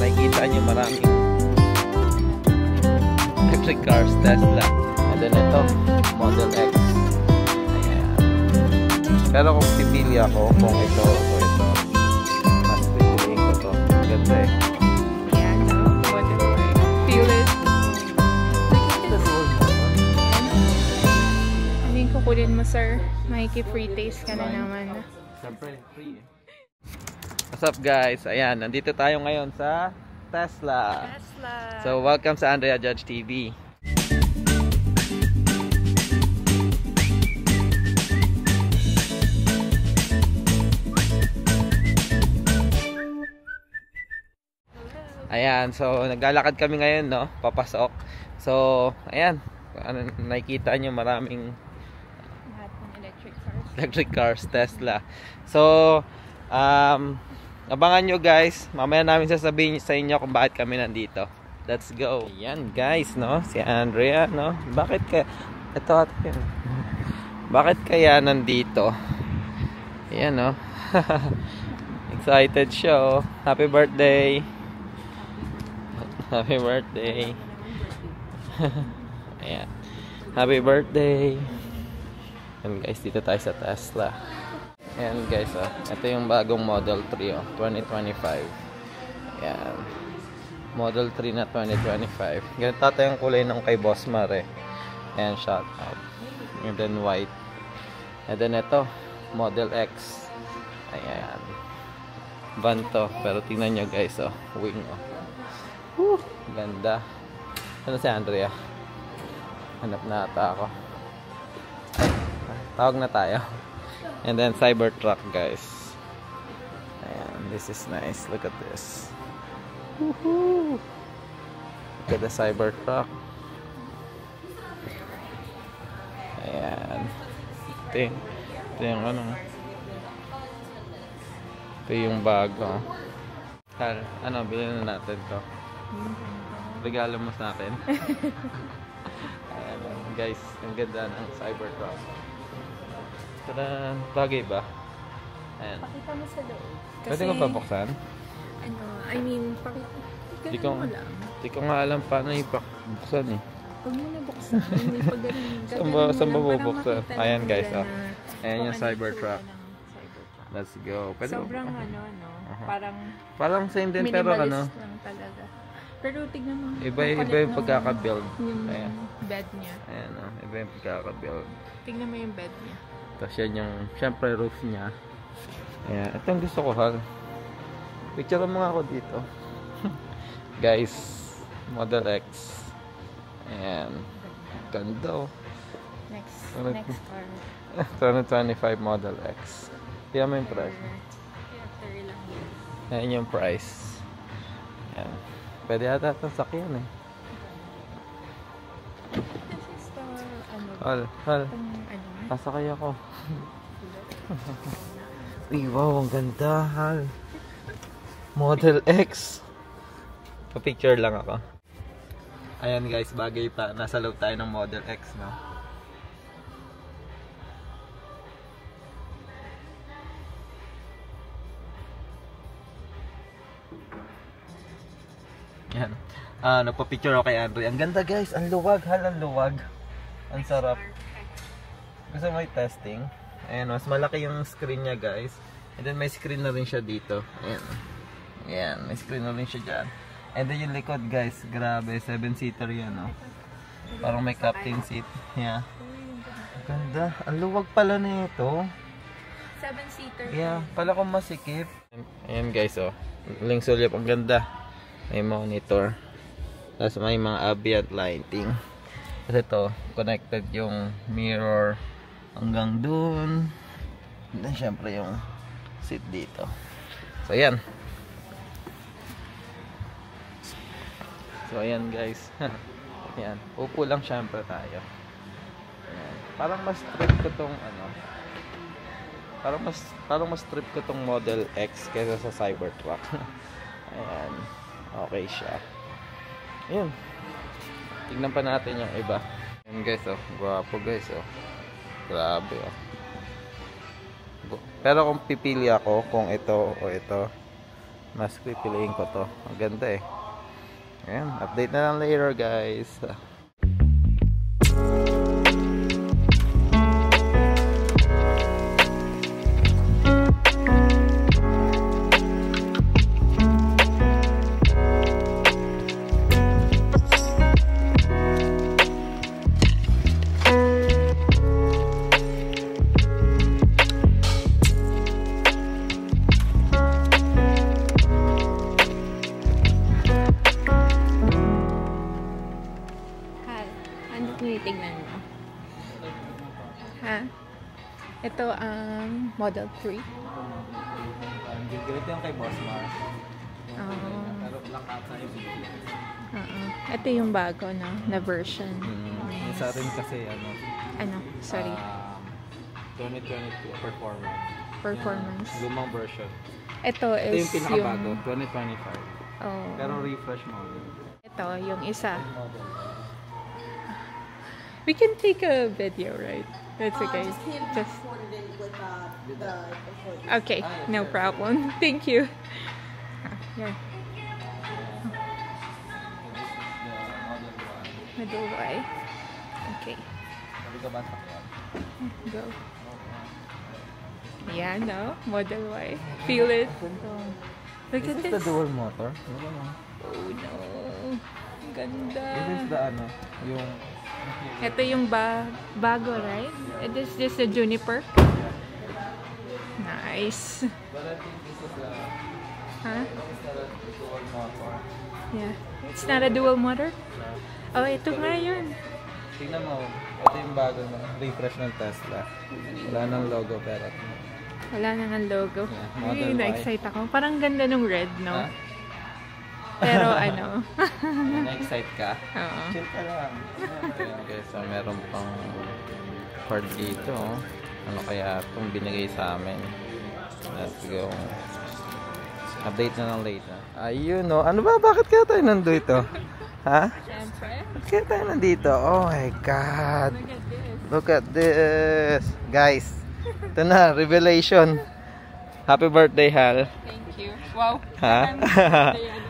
nakikita nyo maraming electric cars, Tesla. And then ito, Model X. Ayan. Pero kung pipili ako kung ito o ito, mas pipiliin ko to. Ganda eh. Ayan, no? Feel it. Ano yung kukunin mo, sir? Makiki-free taste ka na naman. Siyempre, free eh. What's up guys? Ayan, nandito tayo ngayon sa Tesla. So, welcome sa Andrea Judge TV. Ayan, so naglalakad kami ngayon, no? Papasok. So, ayan, nakikita nyo maraming Lahat ng electric cars, Tesla. So, abangan nyo guys. Mamaya namin sasabihin sa inyo kung bakit kami nandito. Let's go. Ayan guys, no? Si Andrea, no? Bakit kaya ito atin? Bakit kaya nandito? Ayan, no? Excited siya, oh. Happy birthday. Happy birthday. Ayan. Happy birthday. And guys, dito tayo sa Tesla. Ayan guys, oh. Ito yung bagong Model 3, oh. 2025. Ayan. Model 3 na 2025. Ganito tayo yung kulay ng kay Boss Mare. Ayan, shout out. And then white. And then ito, Model X. Ayan. Van to. Pero tingnan nyo guys, oh. Wing, oh. Woo! Ganda. Ano si Andrea? Hanap na ata ako. Tawag na tayo. And then Cybertruck guys. Ayan, this is nice. Look at this. Woohoo! Look at the Cybertruck. Ayan. Ito yung ano. Ito yung bago. Ano, bilhin na natin to. Regalo mo sa akin. Ayan, guys, ang ganda ng Cybertruck. Tara, bagay ba? Ayan. Pakita mo sa loob. Pwede ko pa buksan? Ano, I mean, pakita mo lang. Di ko nga alam paano ipakbuksan eh. Huwag mo na buksan. Saan ba bubuksan? Ayan guys, oh. Ayan yung Cybertruck. Let's go. Pwede sobrang ano, no? Parang same din pero ano. Minimalist lang talaga. Pero tignan mo. Iba yung pagkaka-build. Yung ayan. bed niya. Ayan, oh. Iba yung pagkaka-build. Tignan mo yung bed niya. Tapos yan yung, syempre roof niya. Ayan. Ito yung gusto ko, Hal. Picture mo nga ako dito. Guys, Model X. Ayan. Ganda, oh. Next car. 2025 Model X. Kaya mo yung price. lang yun. Ayan yung price. Ayan. Pwede ata itong sakyan eh. This is the, Hal. Sasakay ako. Uy, wow, ang ganda, Hal. Model X. Pa-picture lang ako. Ayan guys, bagay pa. Nasa loob tayo ng Model X, no? Yan. Nagpa-picture ako kay Andre. Ang ganda guys, ang luwag, Hal, ang luwag. Ang sarap. Gusto mo i-testing? Ayan, mas malaki yung screen niya guys. And then may screen na rin siya dito. Ayan. Ayan, may screen na rin siya dyan. And then yung likod guys, grabe, 7-seater yan, no? Parang may captain seat. Yeah. Ganda. Ang luwag pala nito. 7-seater. Yeah, pala kung masikip. Ayan guys, oh. Ling sulyap, ang ganda. May monitor. Tapos may mga ambient lighting. Kasi ito, connected yung mirror hanggang dun. And then syempre yung seat dito. So ayan. So ayan guys. Ayan. Upo lang syempre tayo. Ayan. Parang mas trip ko tong ano. Parang mas trip ko tong Model X kaysa sa Cybertruck. Ayan. Okay siya. Ayan. Tignan pa natin yung iba. Ayan guys, oh. Guwapo guys, oh. Grabe, oh. Pero kung pipili ako kung ito o ito, Mas pipiliin ko to. Ang ganda eh. Ayan, update na lang later guys. Tinitingnan mo. Ha? Ito ang Model 3. Ito yung kay Boss Mars. Oo. Pero black out sa Oo. Ito yung bago na version. Yung sa atin kasi Ano? Sorry. 2022 Performance. Yung lumang version. Ito Ito is yung pinakabago, 2025. Oh. Pero refresh model. Ito, yung isa. We can take a video, right? That's okay. Just okay, no problem. Thank you. Yeah. Model Y. Okay. Go. Yeah, no. Model Y. Feel it. Look at Is this the this. dual motor? Oh no. Ganda. This is the yung Ito yung bago, right? It is just a Juniper. Nice. But I think this is the Huh? dual motor. Yeah. It's not a dual motor? Oh, ito nga yun. Tingnan mo, ito yung bago na refresh ng Tesla. Wala nang logo pero Wala na ng logo. Yeah, Model Ay, Y. na-excite ako. Parang ganda nung red, no? Ha? Pero ano? Na-excite ka? Oo. Chill ka lang. Ayan guys, so meron pang card dito. Ano kaya itong binigay sa amin? Let's go. Update na lang later. Ayun no. Ano ba? Bakit kaya tayo nandito? Ha? Siyempre. Bakit kaya tayo nandito? Oh my God. Look at this. Look at this. Guys, ito na. Revelation. Happy birthday, Hal. Thank you. Wow. Ha?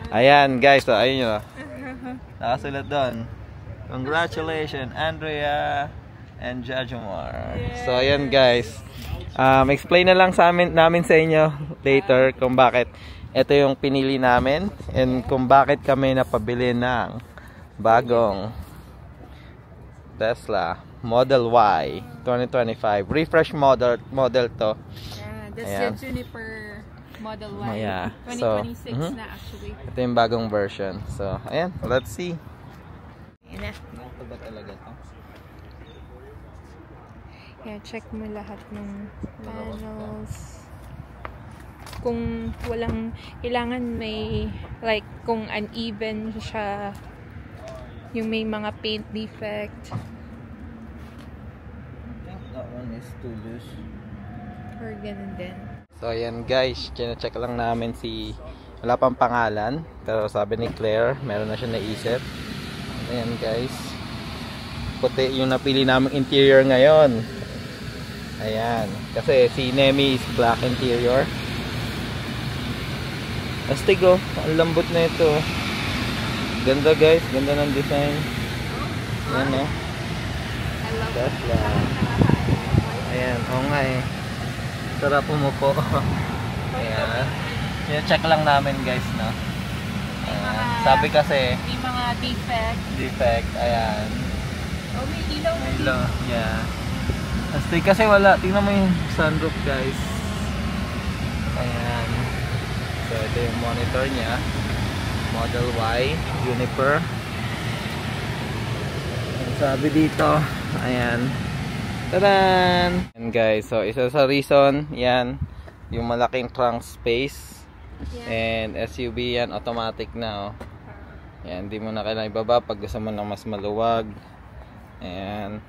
Ayan guys, so ayun yun. Nakasulat doon. Congratulations, Andrea and Jajumar. So ayan guys. Explain na lang namin sa inyo later kung bakit ito yung pinili namin and kung bakit kami napabili ng bagong Tesla Model Y 2025. Refresh model to. Yeah, that's Ayan. the Juniper Model Y. Yeah. 2026 So, na actually. Ito yung bagong version. So, ayan. Let's see. Ayan na. Ito ba talaga to? Yeah, check mo lahat ng panels. Kung walang, kailangan may, like, kung uneven siya, yung may mga paint defect, I think that one is too loose. or ganun din. So, ayan guys. Chine-check lang namin wala pang pangalan. Pero sabi ni Claire, meron na siya naisip. Ayan guys. Puti yung napili naming interior ngayon. Ayan. Kasi si Nemi is black interior. Astig oh. Ang lambot na ito. Ganda guys. Ganda ng design. Ayan oh. I love Tesla. Ayan. Oo nga eh. Sarap umupo. Ayan. Check lang namin guys, no? Sabi kasi may mga defect. Ayan. Oh, may ilaw. Hello. Yeah. Astig kasi wala. Tingnan mo yung sunroof guys. Ayan. So ito yung monitor niya. Model Y. Juniper. Ang sabi dito. Ayan. Tadan! And guys, so isa sa reason, yan, yung malaking trunk space. And SUV yan, automatic na oh. Yan, hindi mo na kailangan ibaba pag gusto mo ng mas maluwag. Ayan.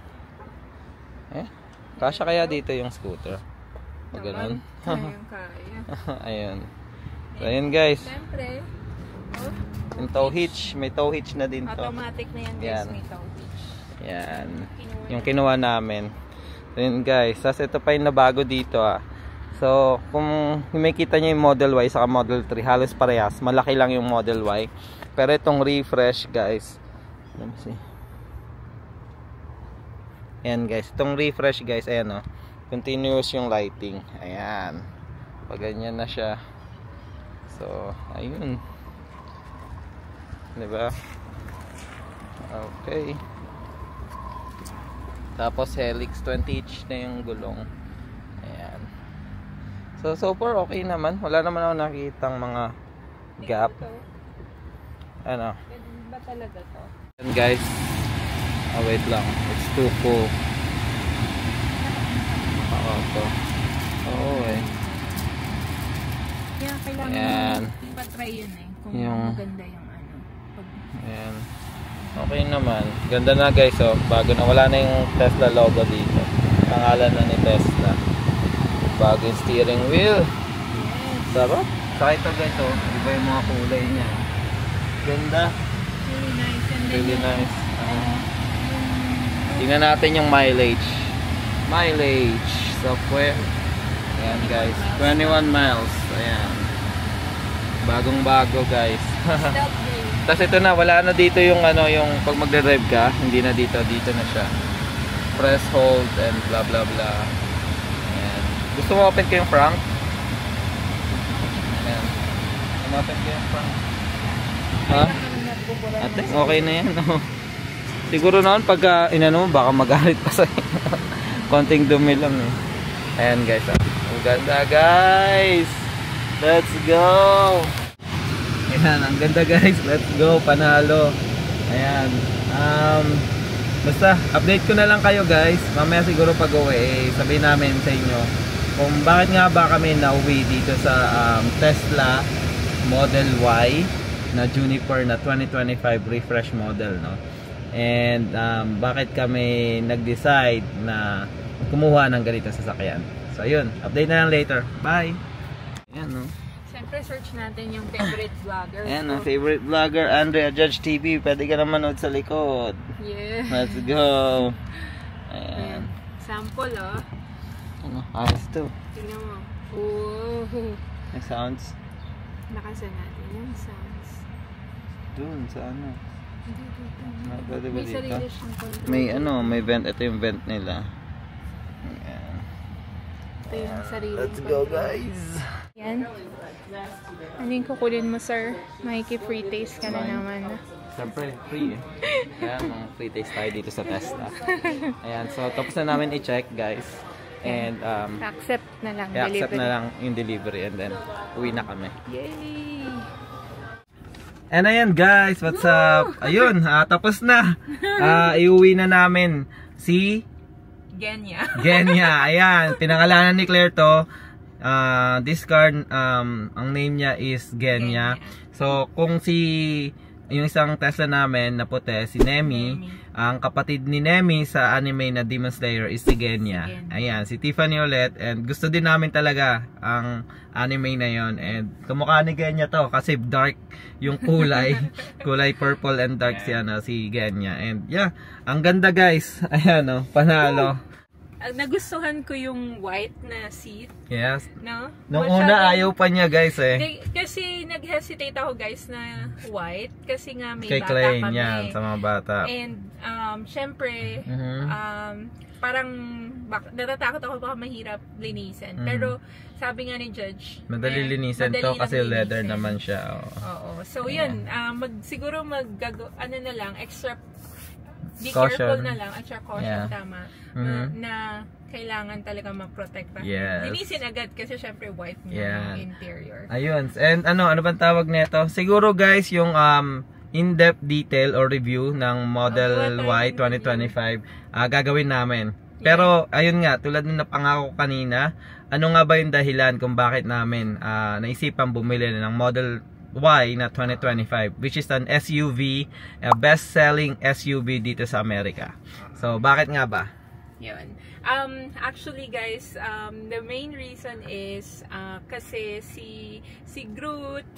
Kasya kaya dito yung scooter? O ganun? Kaya. Ayun. So ayun guys. Siyempre. Yung tow hitch, may tow hitch na din to. Automatic na yan guys, Yan. may tow hitch. Yan. Yung kinuha namin. Ayun guys, tas ito pa yung nabago dito ah. So, kung may kita nyo yung Model Y saka Model 3, halos parehas. Malaki lang yung Model Y. Pero itong refresh, guys. Let me see. Ayan, guys. Itong refresh, guys. Ayan, oh. Continuous yung lighting. Ayan. Pag ganyan na siya. So, ayun. Diba? Okay. Tapos, Helix 20 inch na yung gulong. Ayan. So far okay naman. Wala naman ako nakitang mga gap. Ano? Ba talaga to? And guys, wait lang. It's too full. To. Oo eh. Yeah, kailangan Ayan. ipa-try yun eh. Kung Yung... maganda yung ano. Ayan. Okay naman. Ganda na guys, oh. Bago na. Wala na yung Tesla logo dito. Pangalan na ni Tesla. Bago yung steering wheel. Yes. Sarap. Saka ito guys, oh. Iba yung mga kulay niya. Ganda. Really nice. And then Really yung, nice. Tingnan natin yung mileage. Mileage. Software. Ayan guys. 21 miles. Ayan. Bagong bago guys. Tapos ito na. Wala na dito yung ano, yung pag magdadrive ka. Hindi na dito. Dito na siya. Press, hold, and blah blah blah. Ayan. Gusto mo open ko yung front? Ayan. Open ko yung front. Ha? Ate, okay na yan. Oh. Siguro naman pagka inano mo, baka magalit pa sa'yo. Konting dumi lang eh. Ayan guys. Ang ganda guys. Let's go. Ayan, ang ganda guys. Let's go. Panalo. Ayan. Basta, update ko na lang kayo guys. Mamaya siguro pag uwi, sabihin namin sa inyo kung bakit nga ba kami nauwi dito sa Tesla Model Y na Juniper na 2025 refresh model, no? And bakit kami nag-decide na kumuha ng ganito sasakyan. So ayun, update na lang later. Bye. Ayan, no? Siyempre search natin yung favorite vlogger. Ayan, no? Favorite vlogger Andrea Judge TV. Pwede ka na manood sa likod. Yeah. Let's go. Ayan. Sample, oh. Ano, ayos to. Tingnan mo. Oh. May sounds. Nakasan natin yung sounds. Dun, sa ano? Pwede ba May dito? sarili siyang control. May ano, may vent. Ito yung vent nila. Ayan. Ito yung sarili. Let's go guys. Yan. Ano yung kukulin mo, sir? Makiki free taste ka na naman. Siyempre, free eh. Ayan, mga free taste tayo dito sa Tesla. Ayan, so tapos na namin i-check guys. And accept na lang accept delivery. na lang yung delivery and then uwi na kami. Yay! And ayan guys, what's up? Ayun, tapos na. Iuwi na namin si Genya. Genya. Ayan, pinangalanan ni Claire to. This car, ang name niya is Genya. So, kung yung isang Tesla namin na puti, si Nemi, ang kapatid ni Nemi sa anime na Demon Slayer is si Genya. Ayan, si Tiffany ulit. And gusto din namin talaga ang anime na yon. And kamukha ni Genya to kasi dark yung kulay. Kulay purple and dark si Genya. And yeah, ang ganda guys. Ayan, oh, panalo. Nagustuhan ko yung white na seat. Yes. No? Nung una ayaw pa niya guys eh. Kasi nag-hesitate ako guys na white. Kasi nga may Kay bata Klein kami. yan, sa mga bata. And syempre, parang natatakot ako baka mahirap linisan. Pero sabi nga ni Judge, madali linisan madali to lang kasi leather linisan. naman siya. Oo. So yun, siguro ano na lang, extra be Caution. careful na lang, extra caution, tama. Na kailangan talaga ma-protect pa. Yes. Linisin agad kasi syempre white yung interior. Ayun. And ano bang tawag nito? Siguro guys, yung in-depth detail or review ng Model Y 2025 gagawin namin. Pero ayun nga, tulad ng napangako kanina, ano nga ba yung dahilan kung bakit namin naisipan bumili ng Model Y na 2025, which is an SUV, a best-selling SUV dito sa Amerika. So, bakit nga ba? Yun. Actually guys, the main reason is kasi si Groot,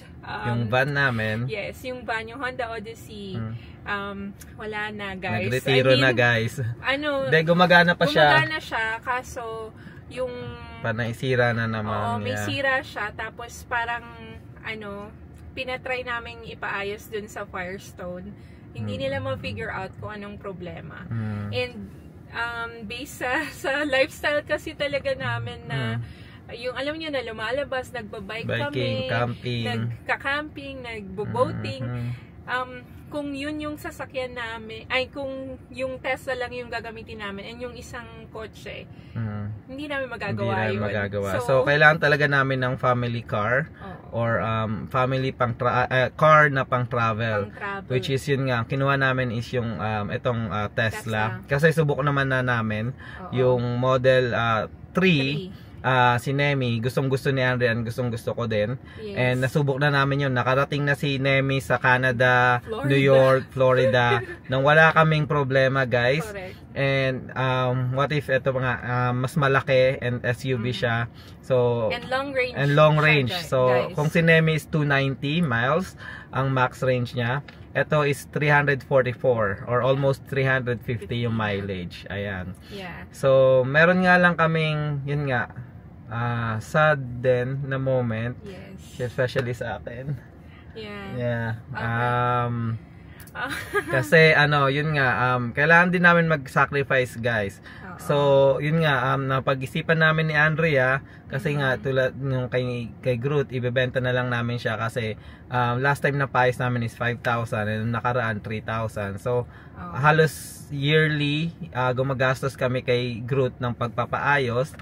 yung van namin. Yes, yung van, yung Honda Odyssey, wala na guys. Nagretiro na guys. Ano, gumagana pa siya. Gumagana siya, kaso yung naisira na naman. Oo, may sira siya. Tapos parang pinatry namin ipaayos dun sa Firestone. Hindi nila ma-figure out kung anong problema. And based sa lifestyle kasi talaga namin na yung alam niyo na lumalabas, nagbabike kami, nagka-camping, nagbo-boating. Kung yun yung sasakyan namin, kung yung Tesla lang yung gagamitin namin and yung isang kotse, hindi namin magagawa yun. So, kailangan talaga namin ng family car or family car na pang travel. Which is yun nga, kinuha namin is yung itong Tesla. Kasi subok naman na namin yung Model 3. Si Nemi, gustong-gusto ni Andrian, gustong-gusto ko din. And nasubok na namin yun. Nakarating na si Nemi sa Canada, Florida. New York, Florida. Nang wala kaming problema, guys. Correct. And what if ito mga mas malaki and SUV siya. So and long range. So guys, kung si Nemi is 290 miles ang max range niya, ito is 344 or almost 350 yung mileage. Ayan. So meron nga lang kaming yun nga sad din na moment, especially sa akin. Kasi yun nga, kailangan din namin mag-sacrifice, guys. So yun nga, napag-isipan namin ni Andrea kasi nga tulad nung kay Groot, ibebenta na lang namin siya kasi last time na paayos namin is 5,000 and nakaraan 3,000. So halos yearly gumagastos kami kay Groot ng pagpapaayos.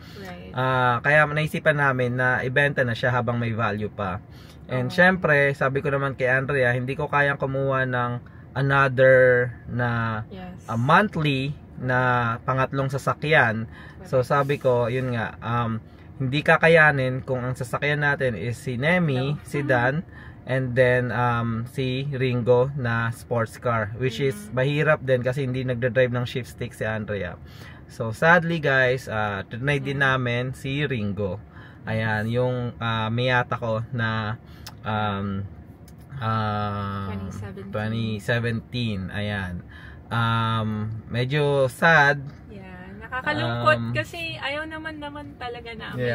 Kaya naisipan namin na ibenta na siya habang may value pa. And syempre, sabi ko naman kay Andrea, hindi ko kayang kumuha ng another na monthly na pangatlong sasakyan. So sabi ko, yun nga, hindi kakayanin kung ang sasakyan natin is si Nemi, sedan, and then si Ringo na sports car, which is mahirap din kasi hindi nagdadrive ng shift stick si Andrea. So sadly, guys, trinay din namin si Ringo. Ayan, yung Miata ko na 2017. Ayan. Medyo sad. Nakakalungkot kasi ayaw naman talaga namin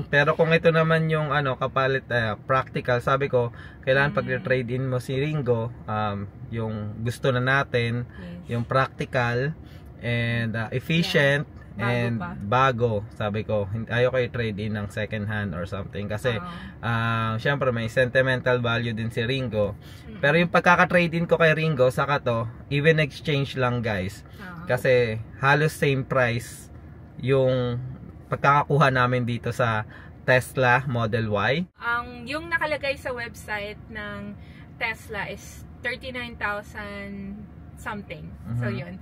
pero kung ito naman yung kapalit practical, sabi ko kailangan pag-trade in mo si Ringo, yung gusto na natin, yung practical and efficient and bago, sabi ko ayaw ko i-trade in ng second hand or something kasi syempre may sentimental value din si Ringo. Pero yung pagkaka-trade in ko kay Ringo, saka to even exchange lang, guys, kasi halos same price yung pagkakakuha namin dito sa Tesla Model Y. Yung nakalagay sa website ng Tesla is 39,000 something. So yun.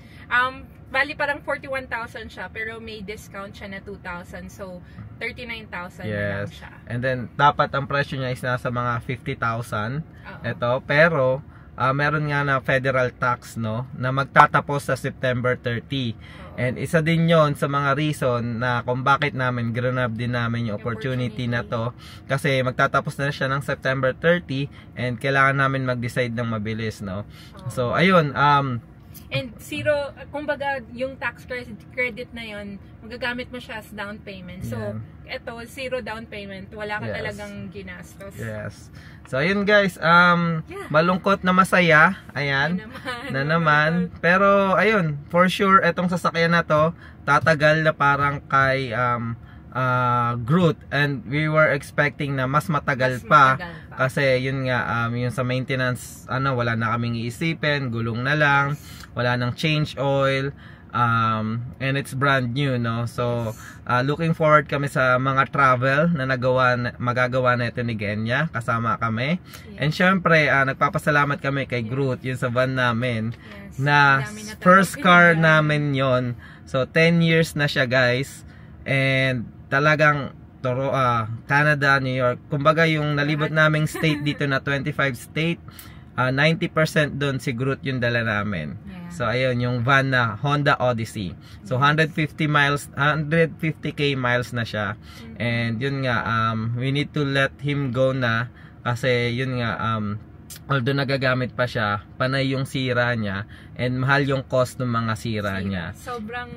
Bali parang 41,000 siya pero may discount siya na 2,000. So 39,000 na lang siya. And then dapat ang presyo niya is nasa mga 50,000. Ito, pero meron nga na federal tax, no, na magtatapos sa September 30. And isa din yon sa mga reason na kung bakit namin grinab din namin yung opportunity na to, kasi magtatapos na siya ng September 30 and kailangan namin mag-decide ng mabilis, no. So ayun, and zero, kumbaga yung tax credit na yon magagamit mo siya as down payment. So eto, zero down payment, wala ka talagang ginastos. So ayun, guys, malungkot na masaya, ayan, na naman. Pero ayun, for sure etong sasakyan na to tatagal na parang kay Groot, and we were expecting na mas matagal pa. Kasi yun nga, yung sa maintenance, wala na kaming iisipin, gulong na lang, wala nang change oil, and it's brand new, no. So looking forward kami sa mga travel na magagawa na ito ni Genya, kasama kami. And syempre nagpapasalamat kami kay Groot, yun sa van namin, na first car namin yon. So 10 years na siya, guys, and talagang Canada, New York, kumbaga yung nalibot naming state dito na 25 state, 90% doon si Groot yung dala namin. So ayun, yung van na Honda Odyssey. So 150k miles na siya. And yun nga, we need to let him go na kasi yun nga, although nagagamit pa siya, panay yung sira niya and mahal yung cost ng mga sira niya. Sobrang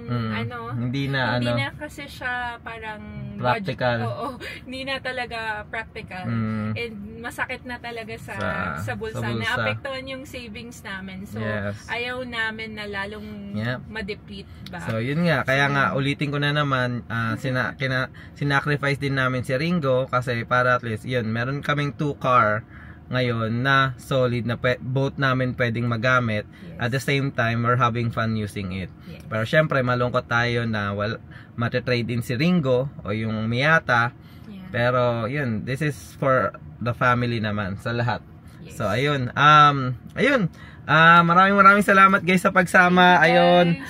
hindi hindi na kasi siya parang practical. Oo, hindi na talaga practical. And masakit na talaga sa bulsa. Naapektuhan yung savings namin. So ayaw namin na lalong ma-deplete ba. So yun nga, kaya nga ulitin ko na naman, sinacrifice din namin si Ringo kasi para at least yun, meron kaming 2 car ngayon na solid na both namin pwedeng magamit. At the same time, we're having fun using it. Pero syempre, malungkot tayo na matitrade in si Ringo o yung Miata. Pero yun, this is for the family naman, sa lahat. So ayun, maraming salamat guys sa pagsama. Ayun,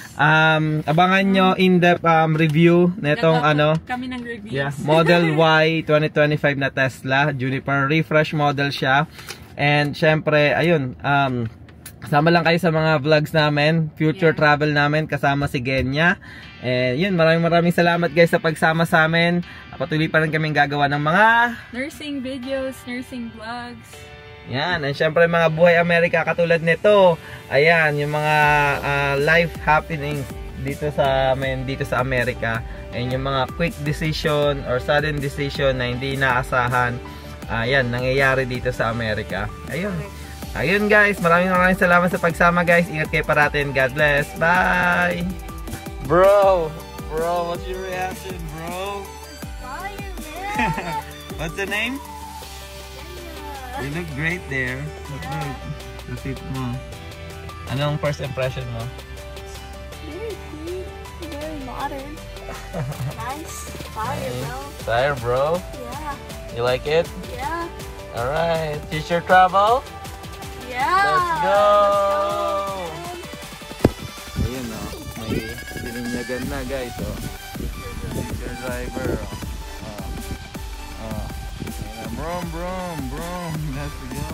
abangan nyo in-depth review netong kami ng reviews. Model Y 2025 na Tesla Juniper, refresh model siya. And syempre, ayun, kasama lang kayo sa mga vlogs namin, future travel namin, kasama si Genya. And yun, maraming salamat guys sa pagsama sa amin. Patuloy pa rin kaming gagawa ng mga nursing videos, nursing vlogs. Yan, and syempre mga buhay Amerika katulad nito. Ayan, yung mga life happenings dito sa Amerika. And yung mga quick decision or sudden decision na hindi inaasahan. Ayan, nangyayari dito sa Amerika. Ayun guys, maraming salamat sa pagsama guys. Ingat kayo parating. God bless. Bye! Bro, what's your reaction, bro? Fire, man! What's the name? You look great there. Look. Sa seat mo. Anong first impression mo? Very clean, very modern. Nice. Fire, bro. Fire, bro? Yeah. You like it? Yeah. Alright. Future travel? Yeah. Let's go! Ayun o. May bininyagan na guys o. Future driver o. Brom. Let's go.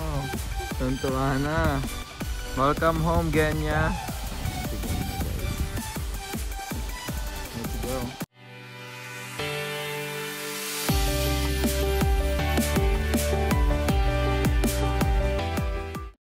Tuntuhan na. Welcome home, Genya. Let's go.